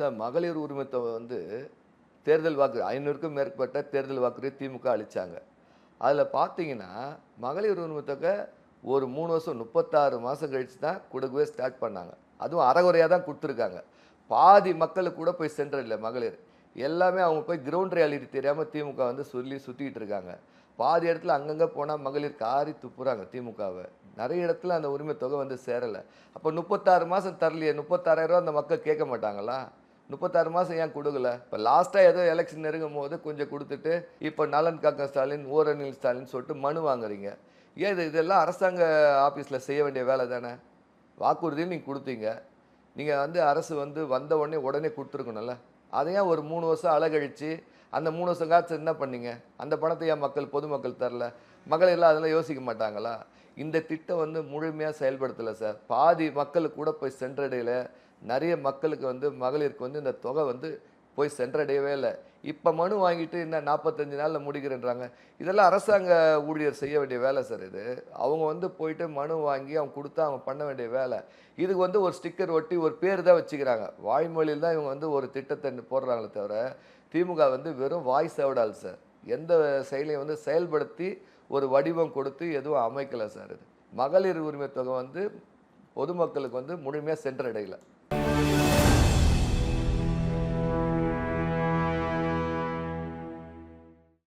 Sir மகளிர் உரிமை தொகை வந்து தேர்தல் வாக்கு 500க்கும் மேற்பட்ட தேர்தல் வாக்குறுதி திமுக அளித்தாங்க. அதில் பார்த்தீங்கன்னா மகளிர் உரிமை தொகை ஒரு 3 வருஷம் 36 மாதம் கழித்து தான் கொடுக்கவே ஸ்டார்ட் பண்ணாங்க. அதுவும் அறகுறையாக தான் கொடுத்துருக்காங்க. பாதி மக்களுக்கு கூட போய் சென்றதில்லை மகளிர். எல்லாமே அவங்க போய் கிரவுண்ட் ரியாலிட்டி தெரியாமல் திமுக வந்து சொல்லி சுற்றிக்கிட்டு இருக்காங்க. பாதி இடத்துல அங்கங்கே போனால் மகளிர் காரி துப்புறாங்க திமுகவை. நிறைய இடத்துல அந்த உரிமை தொகை வந்து சேரலை. அப்போ 36 மாதம் தரலையே, 36,000 அந்த மக்கள் கேட்க மாட்டாங்களா? 36 மாதம் ஏன் கொடுக்கல? இப்போ லாஸ்ட்டாக ஏதோ எலெக்ஷன் நெருங்கும் போது கொஞ்சம் கொடுத்துட்டு இப்போ நலன் காக்க ஸ்டாலின், ஓரணில் ஸ்டாலின் சொல்லிட்டு மனு வாங்குறீங்க. ஏன் இதெல்லாம் அரசாங்க ஆஃபீஸில் செய்ய வேண்டிய வேலை தானே? வாக்குறுதியும் நீங்கள் கொடுத்தீங்க. நீங்கள் வந்து அரசு வந்து வந்த உடனே கொடுத்துருக்கணும்ல. அதையும் ஒரு 3 வருஷம் அழகழிச்சு அந்த 3 வருஷம் காலத்தில் என்ன பண்ணீங்க? அந்த பணத்தை ஏன் பொதுமக்கள் தரல? மகளிர்லாம் அதெல்லாம் யோசிக்க மாட்டாங்களா? இந்த திட்டம் வந்து முழுமையாக செயல்படுத்தலை சார். பாதி மக்களுக்கு கூட போய் சென்றடையல. நிறைய மக்களுக்கு வந்து மகளிருக்கு வந்து இந்த தொகை வந்து போய் சென்றடையவே இல்லை. இப்போ மனு வாங்கிட்டு என்ன 45 நாளில் முடிக்கிறேன்றாங்க. இதெல்லாம் அரசாங்க ஊழியர் செய்ய வேண்டிய வேலை சார் இது. அவங்க வந்து போயிட்டு மனு வாங்கி அவங்க கொடுத்தா அவங்க பண்ண வேண்டிய வேலை. இதுக்கு வந்து ஒரு ஸ்டிக்கர் ஒட்டி ஒரு பேர் தான் வச்சுக்கிறாங்க. வாய்மொழியில் தான் இவங்க வந்து ஒரு திட்டத்தை போடுறாங்களே தவிர திமுக வந்து வெறும் வாய் சேவடால் சார். எந்த செயலையும் வந்து செயல்படுத்தி ஒரு வடிவம் கொடுத்து எதுவும் அமைக்கலை சார். இது மகளிர் உரிமை தொகை வந்து பொதுமக்களுக்கு வந்து முழுமையாக சென்றடையலை.